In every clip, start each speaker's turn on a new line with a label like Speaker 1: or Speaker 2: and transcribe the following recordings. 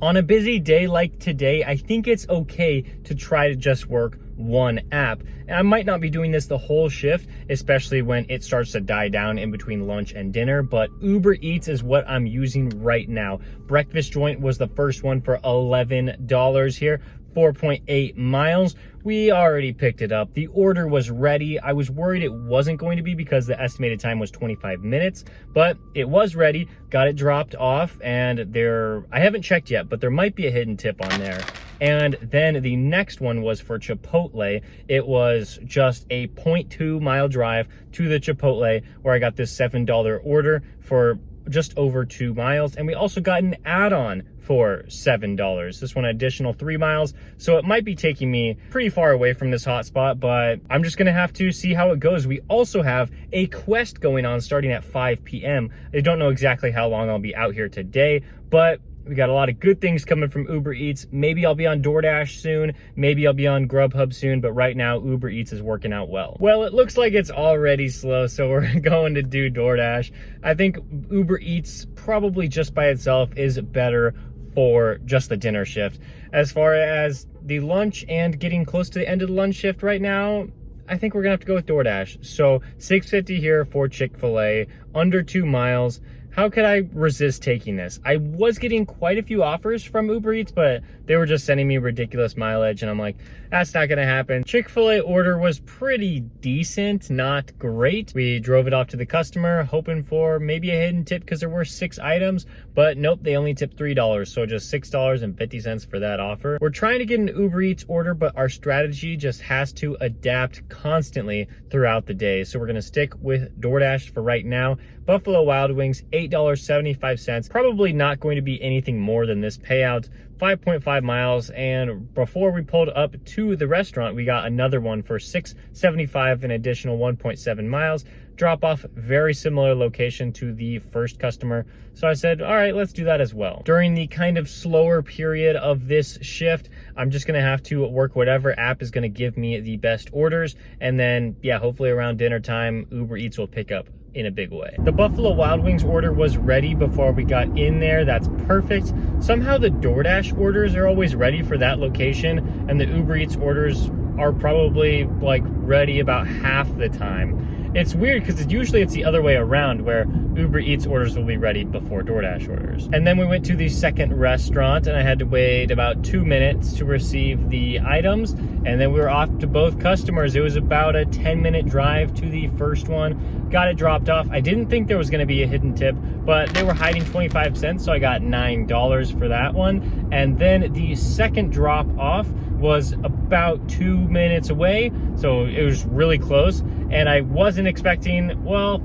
Speaker 1: On a busy day like today, I think it's okay to try to just work one app. And I might not be doing this the whole shift, especially when it starts to die down in between lunch and dinner, but Uber Eats is what I'm using right now. Breakfast joint was the first one for $11 here. 4.8 miles. We already picked it up. The order was ready. I was worried it wasn't going to be because the estimated time was 25 minutes, but it was ready. Got it dropped off, and I haven't checked yet, but there might be a hidden tip on there. And then the next one was for Chipotle. It was just a 0.2 mile drive to the Chipotle where I got this $7 order for just over 2 miles, and we also got an add-on for $7. This one additional 3 miles, so it might be taking me pretty far away from this hotspot, but I'm just gonna have to see how it goes. We also have a quest going on starting at 5 p.m. I don't know exactly how long I'll be out here today, but we got a lot of good things coming from Uber Eats. Maybe I'll be on DoorDash soon. Maybe I'll be on Grubhub soon, but right now Uber Eats is working out well. Well, it looks like it's already slow, so we're going to do DoorDash. I think Uber Eats probably just by itself is better for just the dinner shift. As far as the lunch and getting close to the end of the lunch shift right now, I think we're gonna have to go with DoorDash. So $6.50 here for Chick-fil-A, under 2 miles. How could I resist taking this? I was getting quite a few offers from Uber Eats, but they were just sending me ridiculous mileage, and I'm like, that's not gonna happen. Chick-fil-A order was pretty decent, not great. We drove it off to the customer, hoping for maybe a hidden tip because there were 6 items, but nope, they only tipped $3, so just $6.50 for that offer. We're trying to get an Uber Eats order, but our strategy just has to adapt constantly throughout the day. So we're gonna stick with DoorDash for right now. Buffalo Wild Wings, $8.75. Probably not going to be anything more than this payout. 5.5 miles, and before we pulled up to the restaurant, we got another one for $6.75, an additional 1.7 miles. Drop off, very similar location to the first customer. So I said, all right, let's do that as well. During the kind of slower period of this shift, I'm just gonna have to work whatever app is gonna give me the best orders. And then, yeah, hopefully around dinner time, Uber Eats will pick up in a big way. The Buffalo Wild Wings order was ready before we got in there. That's perfect. Somehow the DoorDash orders are always ready for that location, and the Uber Eats orders are probably like ready about half the time. It's weird because usually it's the other way around where Uber Eats orders will be ready before DoorDash orders. And then we went to the second restaurant, and I had to wait about 2 minutes to receive the items. And then we were off to both customers. It was about a 10-minute drive to the first one. Got it dropped off. I didn't think there was going to be a hidden tip, but they were hiding 25 cents, so I got $9 for that one. And then the second drop off was about 2 minutes away, so it was really close. And I wasn't expecting, well,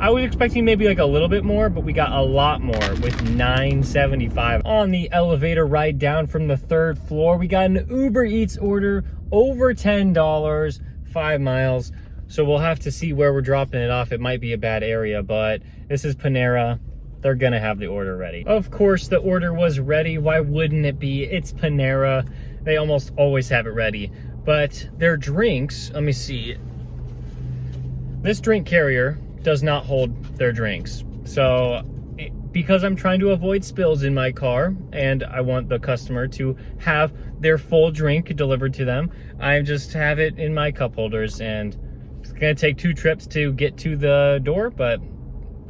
Speaker 1: I was expecting maybe like a little bit more, but we got a lot more with $9.75. On the elevator ride down from the 3rd floor, we got an Uber Eats order over $10, 5 miles. So we'll have to see where we're dropping it off. It might be a bad area, but this is Panera. They're gonna have the order ready. Of course, the order was ready. Why wouldn't it be? It's Panera. They almost always have it ready. But their drinks, let me see. This drink carrier does not hold their drinks. So because I'm trying to avoid spills in my car and I want the customer to have their full drink delivered to them, I just have it in my cup holders, and it's gonna take 2 trips to get to the door, but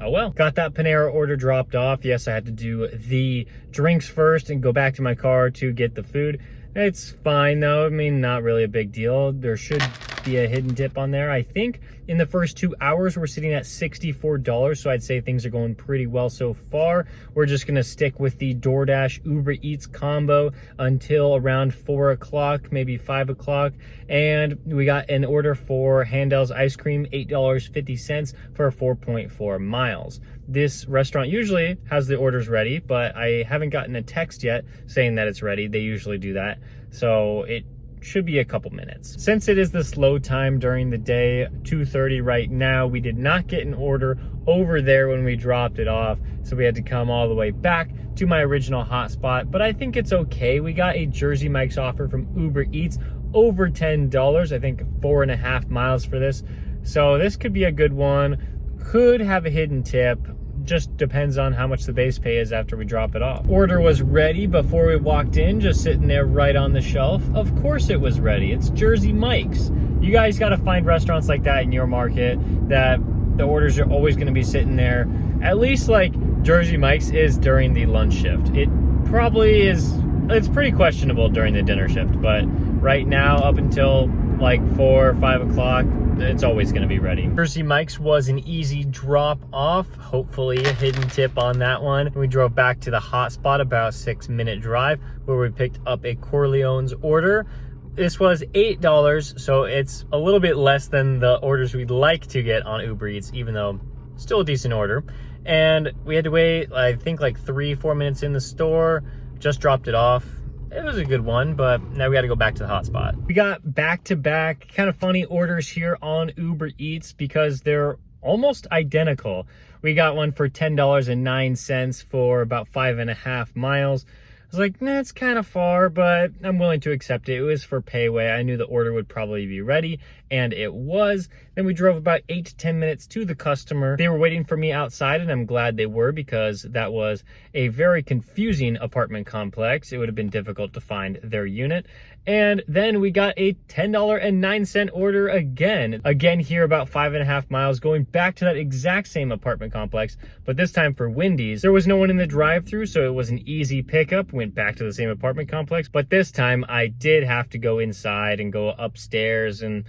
Speaker 1: oh well. Got that Panera order dropped off. Yes, I had to do the drinks first and go back to my car to get the food. It's fine though. I mean, not really a big deal. There should be a hidden tip on there. I think in the first 2 hours, we're sitting at $64. So I'd say things are going pretty well so far. We're just gonna stick with the DoorDash Uber Eats combo until around 4 o'clock, maybe 5 o'clock. And we got an order for Handel's ice cream, $8.50 for 4.4 miles. This restaurant usually has the orders ready, but I haven't gotten a text yet saying that it's ready. They usually do that. So it should be a couple minutes. Since it is the slow time during the day, 2:30 right now, we did not get an order over there when we dropped it off. So we had to come all the way back to my original hotspot, but I think it's okay. We got a Jersey Mike's offer from Uber Eats, over $10, I think 4.5 miles for this. So this could be a good one. Could have a hidden tip. just depends on how much the base pay is after we drop it off. Order was ready before we walked in, just sitting there right on the shelf. Of course it was ready. It's Jersey Mike's. You guys got to find restaurants like that in your market that the orders are always going to be sitting there. At least like Jersey Mike's is during the lunch shift. It probably is, it's pretty questionable during the dinner shift, but right now up until like 4 or 5 o'clock, it's always going to be ready. Jersey Mike's was an easy drop off, hopefully a hidden tip on that one. We drove back to the hotspot, about 6-minute drive, where we picked up a Corleone's order. This was $8, so it's a little bit less than the orders we'd like to get on Uber Eats, even though still a decent order. And we had to wait, I think like 3-4 minutes in the store, just dropped it off. It was a good one, but now we got to go back to the hotspot. We got back-to-back kind of funny orders here on Uber Eats because they're almost identical. We got one for $10.09 for about 5.5 miles. I was like, nah, it's kind of far, but I'm willing to accept it. It was for Payway. I knew the order would probably be ready, and it was. Then we drove about 8 to 10 minutes to the customer. They were waiting for me outside, and I'm glad they were because that was a very confusing apartment complex. It would have been difficult to find their unit. And then we got a $10.09 order again here about 5.5 miles, going back to that exact same apartment complex, but this time for Wendy's. There was no one in the drive-thru, so it was an easy pickup. Went back to the same apartment complex, but this time I did have to go inside and go upstairs and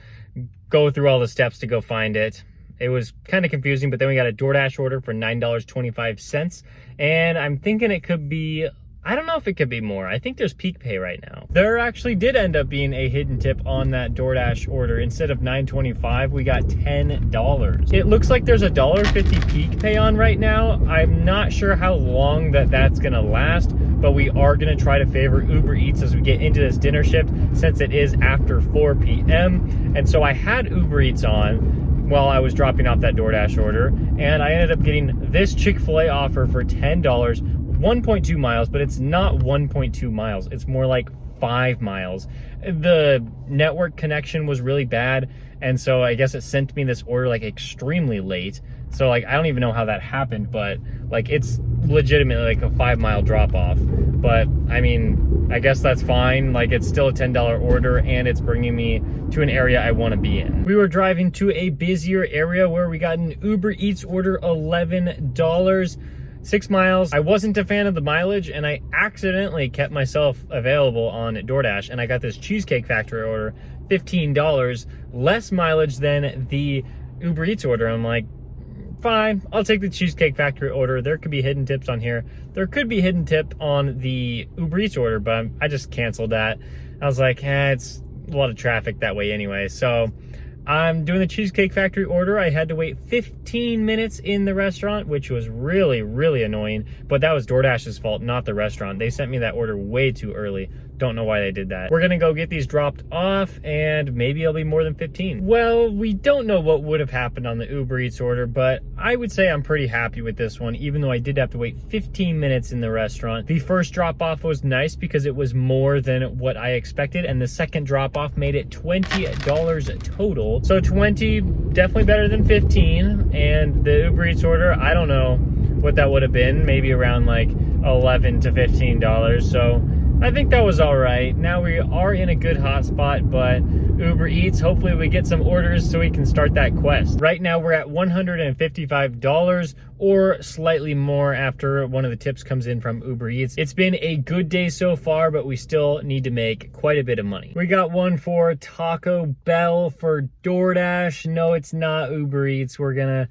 Speaker 1: go through all the steps to go find it. It was kind of confusing, but then we got a DoorDash order for $9.25, and I'm thinking it could be, I don't know if it could be more. I think there's peak pay right now. There actually did end up being a hidden tip on that DoorDash order. Instead of $9.25, we got $10. It looks like there's a $1.50 peak pay on right now. I'm not sure how long that's gonna last, but we are gonna try to favor Uber Eats as we get into this dinner shift since it is after 4 p.m. And so I had Uber Eats on while I was dropping off that DoorDash order, and I ended up getting this Chick-fil-A offer for $10, 1.2 miles, but it's not 1.2 miles. It's more like 5 miles. The network connection was really bad, and so I guess it sent me this order like extremely late. So like I don't even know how that happened, but like it's legitimately like a 5-mile drop off. But I mean, I guess that's fine. Like it's still a $10 order, and it's bringing me to an area I want to be in. We were driving to a busier area where we got an Uber Eats order, $11. 6 miles. I wasn't a fan of the mileage, and I accidentally kept myself available on DoorDash, and I got this Cheesecake Factory order, $15, less mileage than the Uber Eats order. I'm like, fine, I'll take the Cheesecake Factory order. There could be hidden tips on here. There could be hidden tip on the Uber Eats order, but I just canceled that. I was like, it's a lot of traffic that way anyway. So I'm doing the Cheesecake Factory order. I had to wait 15 minutes in the restaurant, which was really, really annoying. But that was DoorDash's fault, not the restaurant. They sent me that order way too early. Don't know why they did that. We're gonna go get these dropped off, and maybe it'll be more than 15. Well, we don't know what would have happened on the Uber Eats order, but I would say I'm pretty happy with this one, even though I did have to wait 15 minutes in the restaurant. The first drop off was nice because it was more than what I expected, and the second drop off made it $20 total. So 20, definitely better than 15, and the Uber Eats order, I don't know what that would have been, maybe around like $11 to $15. So I think that was all right. Now we are in a good hotspot, but Uber Eats, hopefully we get some orders so we can start that quest. Right now we're at $155 or slightly more after one of the tips comes in from Uber Eats. It's been a good day so far, but we still need to make quite a bit of money. We got one for Taco Bell for DoorDash. No, it's not Uber Eats. We're gonna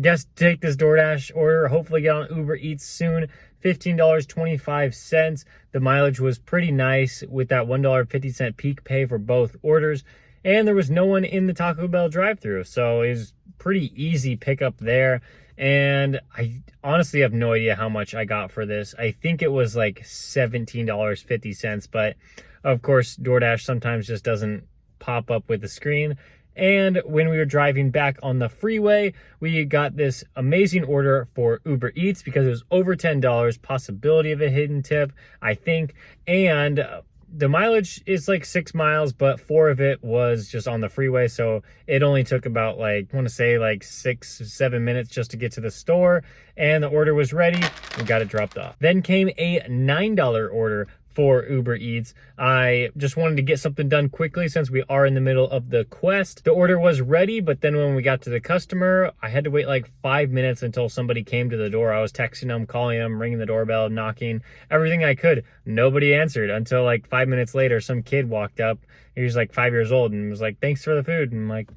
Speaker 1: just take this DoorDash order, hopefully get on Uber Eats soon. $15.25. The mileage was pretty nice with that $1.50 peak pay for both orders. And there was no one in the Taco Bell drive-thru, so it was pretty easy pickup there. And I honestly have no idea how much I got for this. I think it was like $17.50, but of course DoorDash sometimes just doesn't pop up with the screen. And when we were driving back on the freeway, we got this amazing order for Uber Eats because it was over $10, possibility of a hidden tip, I think. And the mileage is like 6 miles, but 4 of it was just on the freeway. So it only took about like, I want to say like 6-7 minutes just to get to the store. And the order was ready. We got it dropped off. Then came a $9 order for Uber Eats. I just wanted to get something done quickly since we are in the middle of the quest. The order was ready, but then when we got to the customer, I had to wait like 5 minutes until somebody came to the door. I was texting them, calling them, ringing the doorbell, knocking, everything I could. Nobody answered until like 5 minutes later, some kid walked up. He was like 5 years old and was like, "Thanks for the food." And I'm like,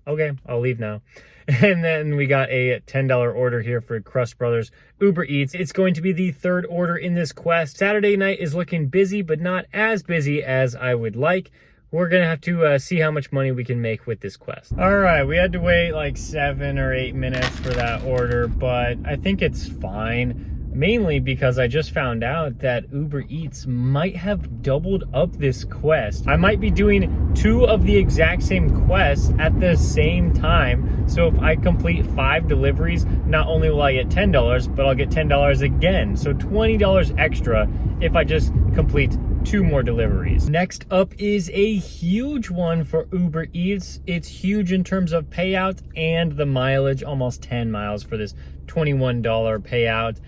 Speaker 1: "Okay, I'll leave now." And then we got a $10 order here for Crust Brothers Uber Eats. It's going to be the 3rd order in this quest. Saturday night is looking busy, but not as busy as I would like. We're going to have to see how much money we can make with this quest. All right, we had to wait like 7 or 8 minutes for that order, but I think it's fine. Mainly because I just found out that Uber Eats might have doubled up this quest. I might be doing 2 of the exact same quests at the same time. So if I complete 5 deliveries, not only will I get $10, but I'll get $10 again. So $20 extra if I just complete 2 more deliveries. Next up is a huge one for Uber Eats. It's huge in terms of payout and the mileage, almost 10 miles for this $21 payout.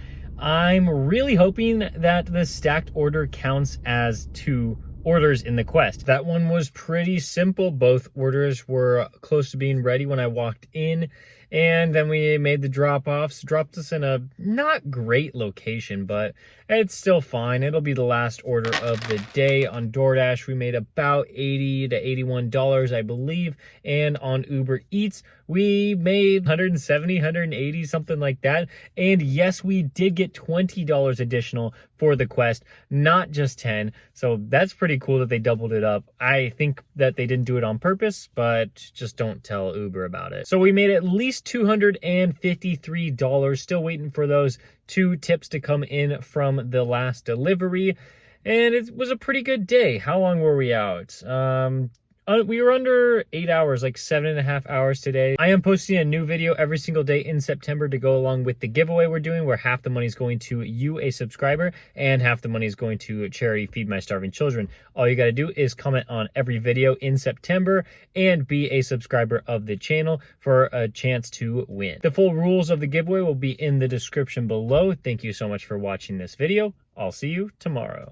Speaker 1: I'm really hoping that the stacked order counts as 2 orders in the quest. That one was pretty simple. Both orders were close to being ready when I walked in. And then we made the drop-offs, dropped us in a not great location, but it's still fine. It'll be the last order of the day. On DoorDash, we made about $80 to $81, I believe. And on Uber Eats, we made $170, $180, something like that. And yes, we did get $20 additional for the quest, not just 10. So that's pretty cool that they doubled it up. I think that they didn't do it on purpose, but just don't tell Uber about it. So we made at least $253, still waiting for those 2 tips to come in from the last delivery. And it was a pretty good day. How long were we out? We were under 8 hours, like 7.5 hours today. I am posting a new video every single day in September to go along with the giveaway we're doing, where half the money is going to you, a subscriber, and half the money is going to charity Feed My Starving Children. All you got to do is comment on every video in September and be a subscriber of the channel for a chance to win. The full rules of the giveaway will be in the description below. Thank you so much for watching this video. I'll see you tomorrow.